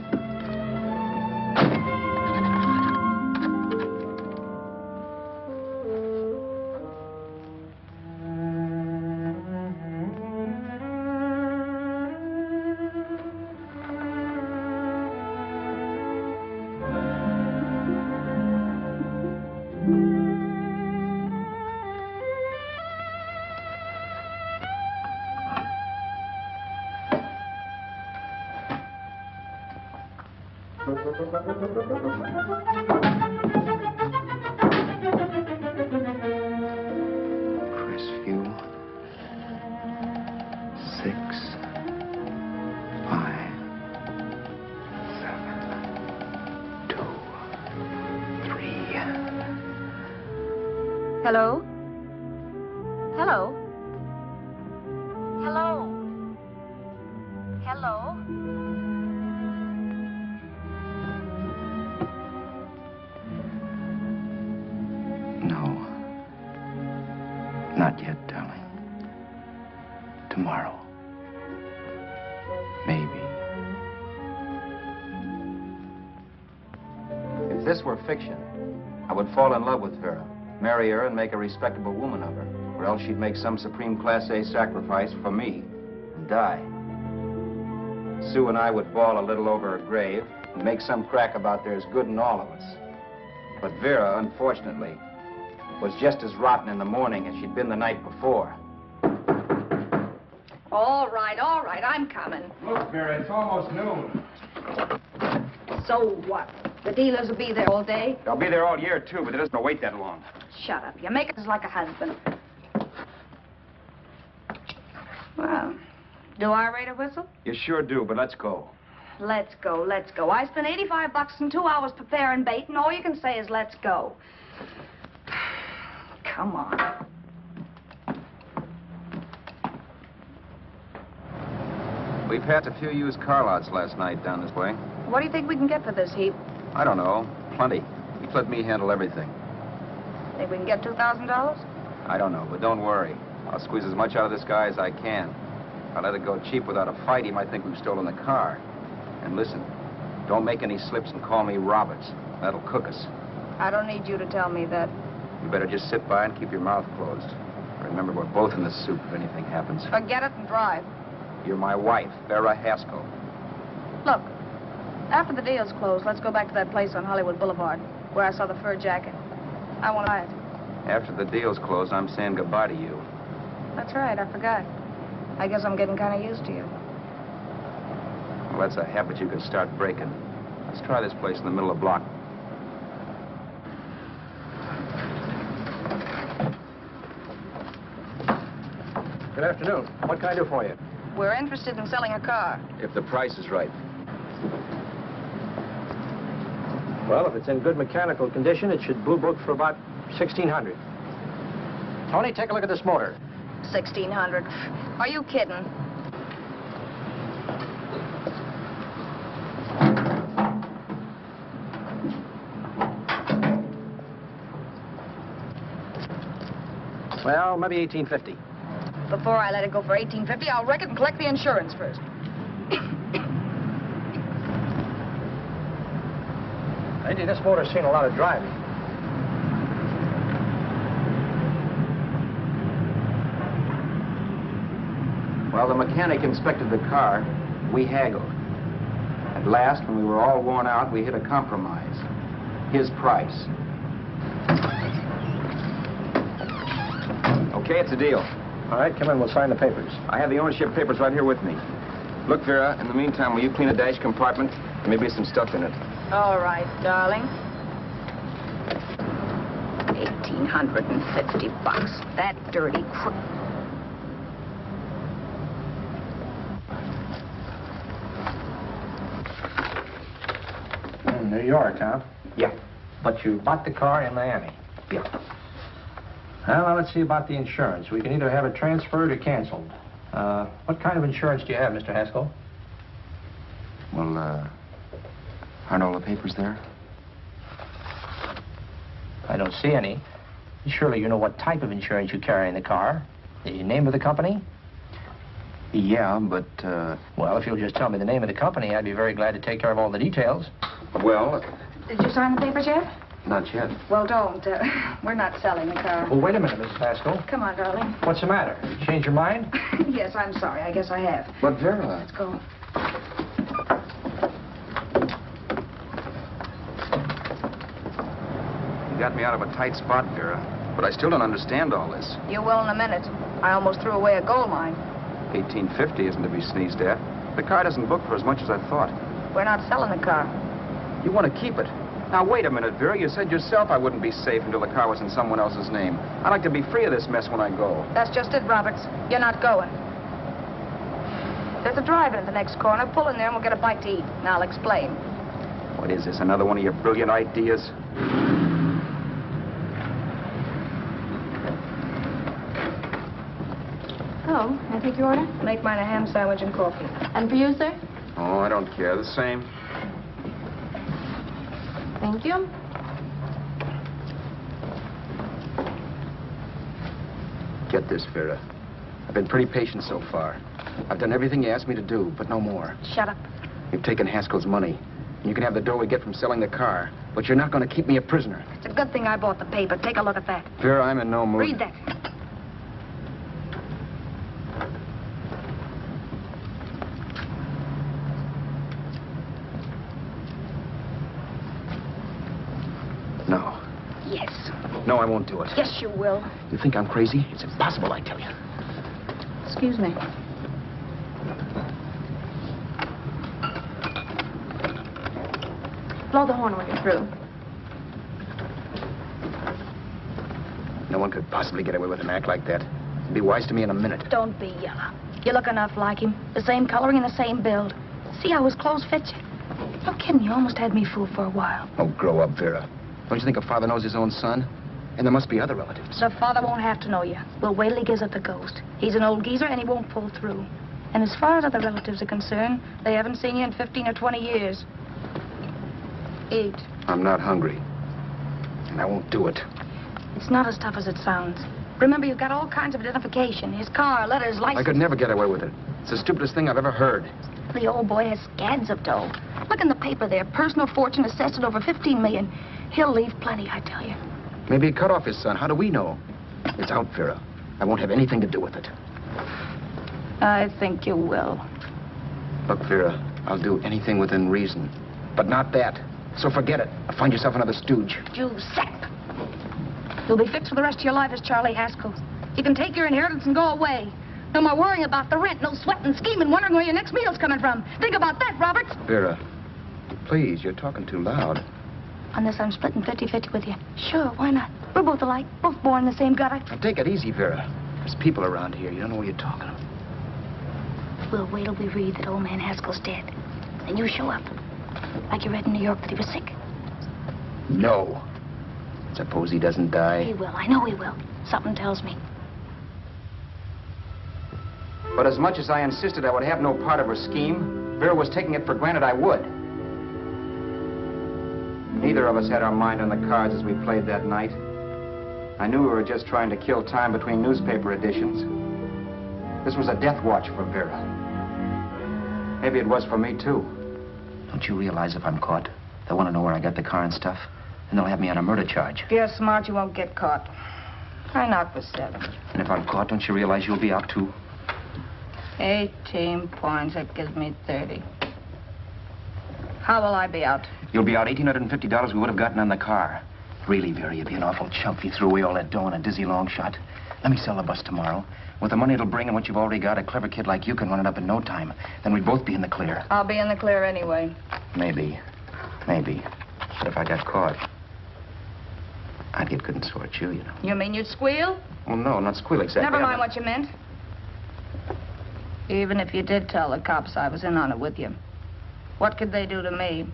Crestview. 6, 5, 7, 2, 3. Hello? Hello? Hello? Hello? No. Not yet, darling. Tomorrow. Maybe. If this were fiction, I would fall in love with Vera, marry her, and make a respectable woman of her. Or else she'd make some supreme Class A sacrifice for me and die. Sue and I would bawl a little over her grave and make some crack about there's good in all of us. But Vera, unfortunately, was just as rotten in the morning as she'd been the night before. All right, I'm coming. Look, Vera, it's almost noon. So what? The dealers will be there all day? They'll be there all year, too, but it doesn't wait that long. Shut up. You make us like a husband. Well, do I rate a whistle? You sure do, but let's go. Let's go, let's go. I spent $85 in 2 hours preparing bait, and all you can say is let's go. Come on. We passed a few used car lots last night down this way. What do you think we can get for this heap? I don't know. Plenty. You let me handle everything. Think we can get $2,000? I don't know, but don't worry. I'll squeeze as much out of this guy as I can. If I let it go cheap without a fight, he might think we've stolen the car. And listen, don't make any slips and call me Roberts. That'll cook us. I don't need you to tell me that. You better just sit by and keep your mouth closed. Remember, we're both in the soup if anything happens. Forget it and drive. You're my wife, Vera Haskell. Look, after the deal's closed, let's go back to that place on Hollywood Boulevard where I saw the fur jacket. I want to buy it. After the deal's closed, I'm saying goodbye to you. That's right, I forgot. I guess I'm getting kind of used to you. Well, that's a habit you could start breaking. Let's try this place in the middle of the block. Good afternoon. What can I do for you? We're interested in selling a car. If the price is right. Well, if it's in good mechanical condition, it should blue book for about $1,600. Tony, take a look at this motor. 1,600. Are you kidding? Well, maybe 1850. Before I let it go for 1850, I'll wreck it and collect the insurance first. Lady, this motor's seen a lot of driving. While the mechanic inspected the car, we haggled. At last, when we were all worn out, we hit a compromise. His price. Okay, it's a deal. All right, come in, we'll sign the papers. I have the ownership papers right here with me. Look, Vera, in the meantime, will you clean the dash compartment? There may be some stuff in it. All right, darling. $1,850. That dirty crook. In New York, huh? Yeah. But you bought the car in Miami. Yeah. Well, now let's see about the insurance. We can either have it transferred or canceled. What kind of insurance do you have, Mr. Haskell? Well, aren't all the papers there? I don't see any. Surely you know what type of insurance you carry in the car. The name of the company? Yeah, but, Well, if you'll just tell me the name of the company, I'd be very glad to take care of all the details. well, Did you sign the papers yet? not yet. Well, don't. We're not selling the car. Well, wait a minute, Mrs. Haskell. Come on, darling. What's the matter? You changed your mind? Yes, I'm sorry. I guess I have. But, Vera... Let's go. You got me out of a tight spot, Vera. But I still don't understand all this. You will in a minute. I almost threw away a gold mine. 1850 isn't to be sneezed at. The car doesn't book for as much as I thought. We're not selling the car. You want to keep it. Now, wait a minute, Vera. You said yourself I wouldn't be safe until the car was in someone else's name. I'd like to be free of this mess when I go. That's just it, Roberts. You're not going. There's a drive-in at the next corner. Pull in there and we'll get a bite to eat. And I'll explain. What is this, another one of your brilliant ideas? Oh, I take your order? Make mine a ham sandwich and coffee. And for you, sir? Oh, I don't care. The same. Thank you. Get this, Vera. I've been pretty patient so far. I've done everything you asked me to do, but no more. Shut up. You've taken Haskell's money. And you can have the dough we get from selling the car. But you're not going to keep me a prisoner. It's a good thing I bought the paper. Take a look at that. Vera, I'm in no mood. Read that. No. Yes. No, I won't do it. Yes, you will. You think I'm crazy? It's impossible, I tell you. Excuse me. Blow the horn when you're through. No one could possibly get away with an act like that. It'd be wise to me in a minute. Don't be yellow. You look enough like him. The same coloring and the same build. See how his clothes fit you? No kidding, you almost had me fooled for a while. Oh, grow up, Vera. Don't you think a father knows his own son? And there must be other relatives. The father won't have to know you. We'll wait till he gives up the ghost. He's an old geezer and he won't pull through. And as far as other relatives are concerned, they haven't seen you in 15 or 20 years. Eat. I'm not hungry. And I won't do it. It's not as tough as it sounds. Remember, you've got all kinds of identification. His car, letters, license. I could never get away with it. It's the stupidest thing I've ever heard. The old boy has scads of dough. Look in the paper there. Personal fortune assessed at over $15 million. He'll leave plenty, I tell you. Maybe he cut off his son. How do we know? It's out, Vera. I won't have anything to do with it. I think you will. Look, Vera, I'll do anything within reason. But not that. So forget it. Find yourself another stooge. You sap. You'll be fixed for the rest of your life as Charlie Haskell. You can take your inheritance and go away. No more worrying about the rent, no sweating, scheming, wondering where your next meal's coming from. Think about that, Roberts. Vera, please, you're talking too loud. On this, I'm splitting 50-50 with you. Sure, why not? We're both alike, both born in the same gutter. Now, take it easy, Vera. There's people around here. You don't know what you're talking about. We'll wait till we read that old man Haskell's dead. Then you show up. Like you read in New York that he was sick. No. Suppose he doesn't die. He will. I know he will. Something tells me. But as much as I insisted I would have no part of her scheme, Vera was taking it for granted I would. Neither of us had our mind on the cards as we played that night. I knew we were just trying to kill time between newspaper editions. This was a death watch for Vera. Maybe it was for me, too. Don't you realize if I'm caught, they'll want to know where I got the car and stuff, and they'll have me on a murder charge. If you're smart, you won't get caught. I knock for 7. And if I'm caught, don't you realize you'll be out, too? 18 points. That gives me 30. How will I be out? You'll be out $1,850 we would have gotten on the car. Really, Vera, you'd be an awful chump if you threw away all that dough on a dizzy long shot. Let me sell the bus tomorrow. With the money it'll bring and what you've already got, a clever kid like you can run it up in no time. Then we'd both be in the clear. I'll be in the clear anyway. Maybe. Maybe. But if I got caught, I'd get good and sore at you, you know. You mean you'd squeal? Well, no, not squeal exactly. Never mind what you meant. Even if you did tell the cops I was in on it with you, what could they do to me?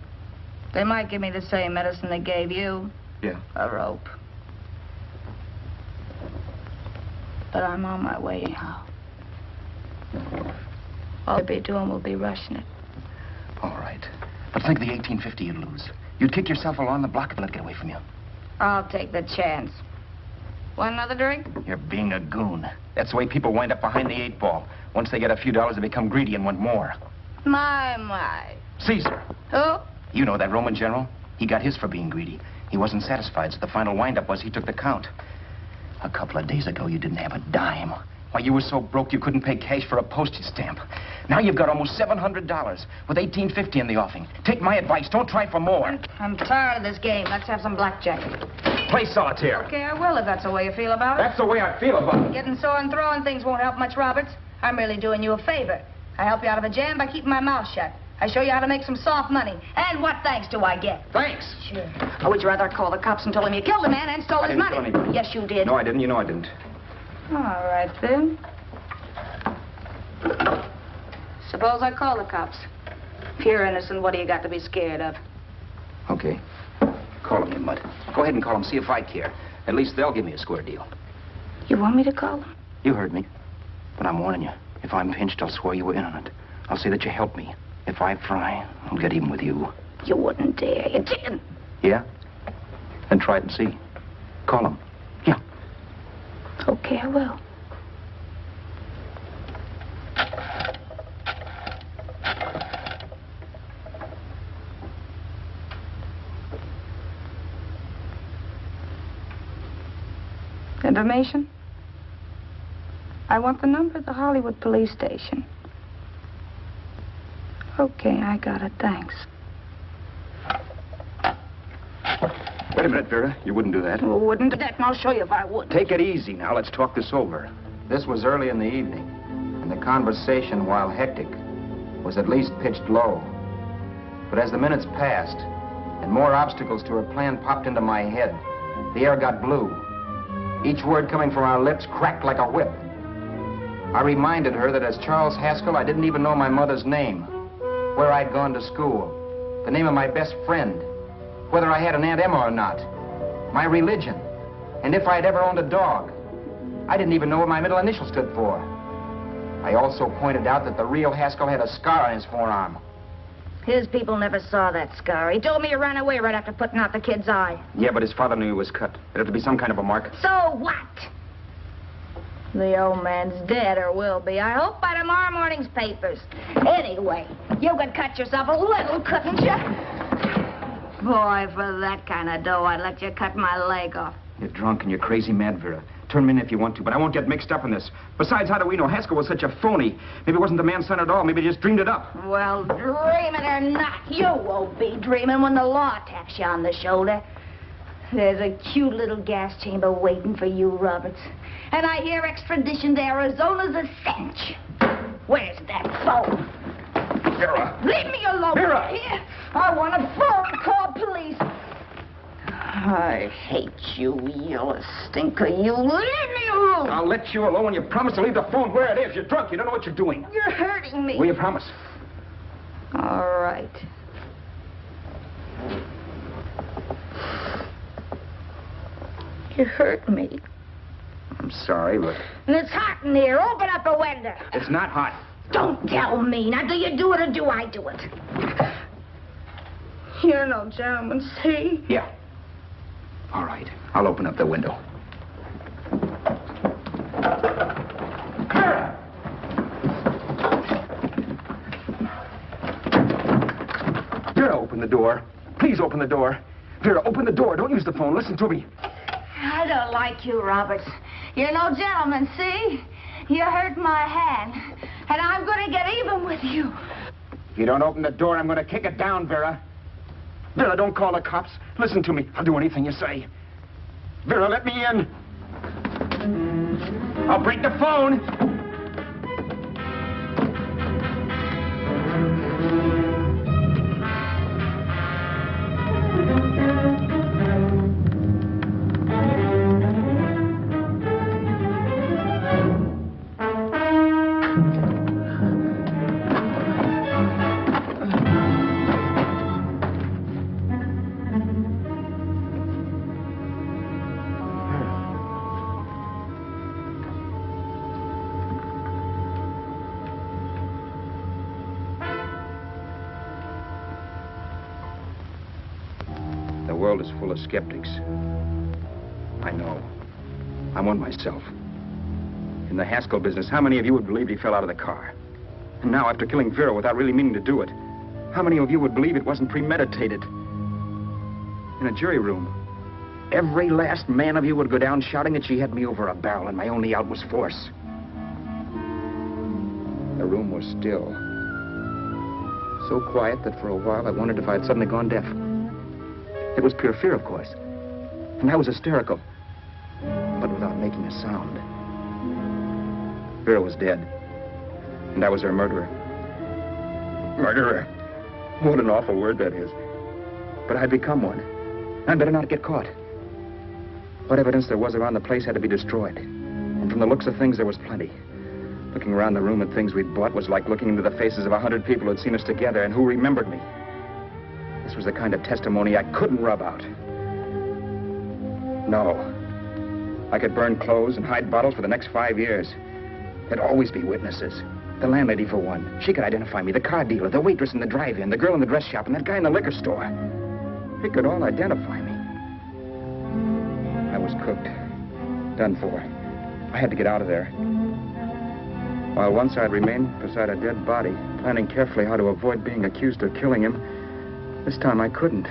They might give me the same medicine they gave you. Yeah. A rope. But I'm on my way now. All they'll be doing will be rushing it. All right. But think of the $1,850 you'd lose. You'd kick yourself along the block and let it get away from you. I'll take the chance. Want another drink? You're being a goon. That's the way people wind up behind the 8 ball. Once they get a few dollars, they become greedy and want more. My. Caesar. Who? You know that Roman general? He got his for being greedy. He wasn't satisfied, so the final wind-up was he took the count. A couple of days ago, you didn't have a dime. Why, you were so broke you couldn't pay cash for a postage stamp. Now you've got almost $700 with $1,850 in the offing. Take my advice. Don't try for more. I'm tired of this game. Let's have some blackjack. Play solitaire. Okay, I will if that's the way you feel about it. That's the way I feel about it. Getting sore and throwing things won't help much, Roberts. I'm really doing you a favor. I help you out of a jam by keeping my mouth shut. I show you how to make some soft money. And what thanks do I get? Thanks. Sure. Or would you rather call the cops and told them you killed the man and stole his money? I didn't kill anybody. Yes, you did. No, I didn't. You know I didn't. All right, then. Suppose I call the cops. If you're innocent, what do you got to be scared of? Okay. Call them, you mutt. Go ahead and call them, see if I care. At least they'll give me a square deal. You want me to call them? You heard me. But I'm warning you. If I'm pinched, I'll swear you were in on it. I'll say that you helped me. If I fry, I'll get even with you. You wouldn't dare. You didn't. Yeah? Then try it and see. Call them. Yeah. Okay, I will. Information? I want the number of the Hollywood police station. Okay, I got it. Thanks. Wait a minute, Vera. You wouldn't do that. Well, wouldn't do that, and I'll show you if I would. Take it easy now. Let's talk this over. This was early in the evening, and the conversation, while hectic, was at least pitched low. But as the minutes passed, and more obstacles to her plan popped into my head, the air got blue. Each word coming from our lips cracked like a whip. I reminded her that as Charles Haskell, I didn't even know my mother's name, where I'd gone to school, the name of my best friend, whether I had an Aunt Emma or not, my religion, and if I'd ever owned a dog. I didn't even know what my middle initial stood for. I also pointed out that the real Haskell had a scar on his forearm. His people never saw that scar. He told me he ran away right after putting out the kid's eye. Yeah, but his father knew he was cut. It'd have to be some kind of a mark. So what? The old man's dead, or will be. I hope by tomorrow morning's papers. Anyway, you could cut yourself a little, couldn't you? Boy, for that kind of dough, I'd let you cut my leg off. You're drunk and you're crazy mad, Vera. Turn me in if you want to, but I won't get mixed up in this. Besides, how do we know Haskell was such a phony? Maybe it wasn't the man's son at all. Maybe he just dreamed it up. Well, dreaming or not, you won't be dreaming when the law taps you on the shoulder. There's a cute little gas chamber waiting for you, Roberts. And I hear extradition to Arizona's a cinch. Where's that phone? Vera! Leave me alone. Vera! Here. I want a phone. Call police. I hate you yellow stinker. You leave me alone. I'll let you alone when you promise to leave the phone where it is. You're drunk. You don't know what you're doing. You're hurting me. Will you promise? All right. You hurt me. I'm sorry, but... And it's hot in here. Open up a window. It's not hot. Don't tell me. Now, do you do it or do I do it? You're no gentleman, see? Yeah. All right. I'll open up the window. door. Please open the door. Vera, open the door. Don't use the phone. Listen to me. I don't like you, Roberts. You're no gentleman, see? You hurt my hand, and I'm going to get even with you. If you don't open the door, I'm going to kick it down, Vera. Vera, don't call the cops. Listen to me. I'll do anything you say. Vera, let me in. I'll break the phone. The world is full of skeptics. I know. I'm one myself. In the Haskell business, how many of you would believe he fell out of the car? And now, after killing Vera without really meaning to do it, how many of you would believe it wasn't premeditated? In a jury room, every last man of you would go down shouting that she had me over a barrel and my only out was force. The room was still. So quiet that for a while I wondered if I had suddenly gone deaf. It was pure fear, of course. And I was hysterical, but without making a sound. Vera was dead, and I was her murderer. Murderer. What an awful word that is. But I'd become one. I'd better not get caught. What evidence there was around the place had to be destroyed. And from the looks of things, there was plenty. Looking around the room at things we'd bought was like looking into the faces of 100 people who'd seen us together and who remembered me. This was the kind of testimony I couldn't rub out. No. I could burn clothes and hide bottles for the next 5 years. There'd always be witnesses. The landlady, for one. She could identify me. The car dealer, the waitress in the drive-in, the girl in the dress shop, and that guy in the liquor store. They could all identify me. I was cooked. Done for. I had to get out of there. While once I'd remained beside a dead body, planning carefully how to avoid being accused of killing him, this time I couldn't.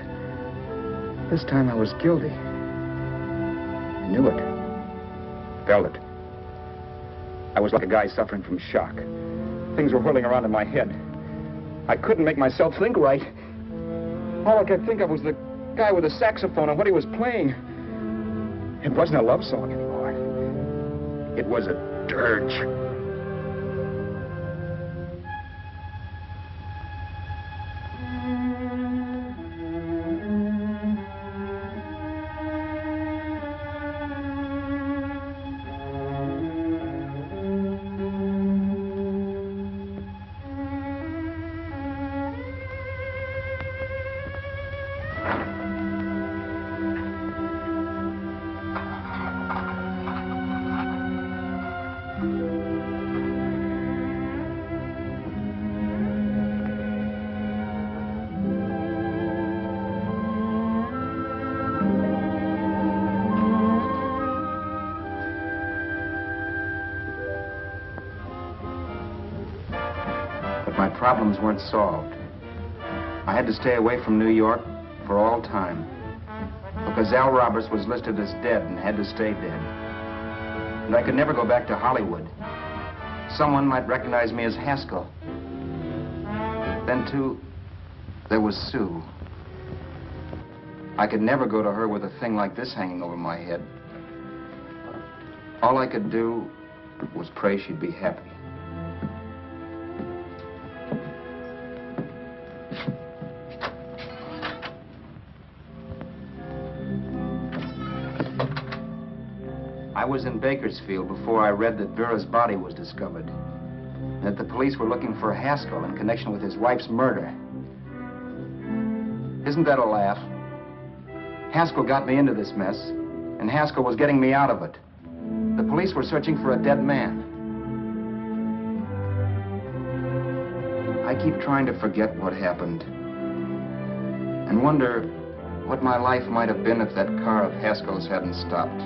This time I was guilty. I knew it. Felt it. I was like a guy suffering from shock. Things were whirling around in my head. I couldn't make myself think right. All I could think of was the guy with the saxophone and what he was playing. It wasn't a love song anymore. It was a dirge. Problems weren't solved. I had to stay away from New York for all time because Al Roberts was listed as dead and had to stay dead. And I could never go back to Hollywood. Someone might recognize me as Haskell. Then, too, there was Sue. I could never go to her with a thing like this hanging over my head. All I could do was pray she'd be happy. I was in Bakersfield before I read that Vera's body was discovered, and that the police were looking for Haskell in connection with his wife's murder. Isn't that a laugh? Haskell got me into this mess, and Haskell was getting me out of it. The police were searching for a dead man. I keep trying to forget what happened, and wonder what my life might have been if that car of Haskell's hadn't stopped.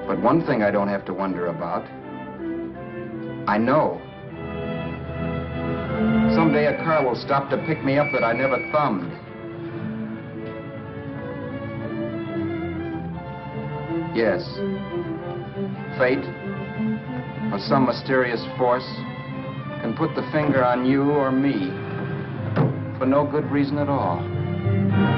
But one thing I don't have to wonder about. I know. Someday a car will stop to pick me up that I never thumbed. Yes. Fate, or some mysterious force, can put the finger on you or me for no good reason at all.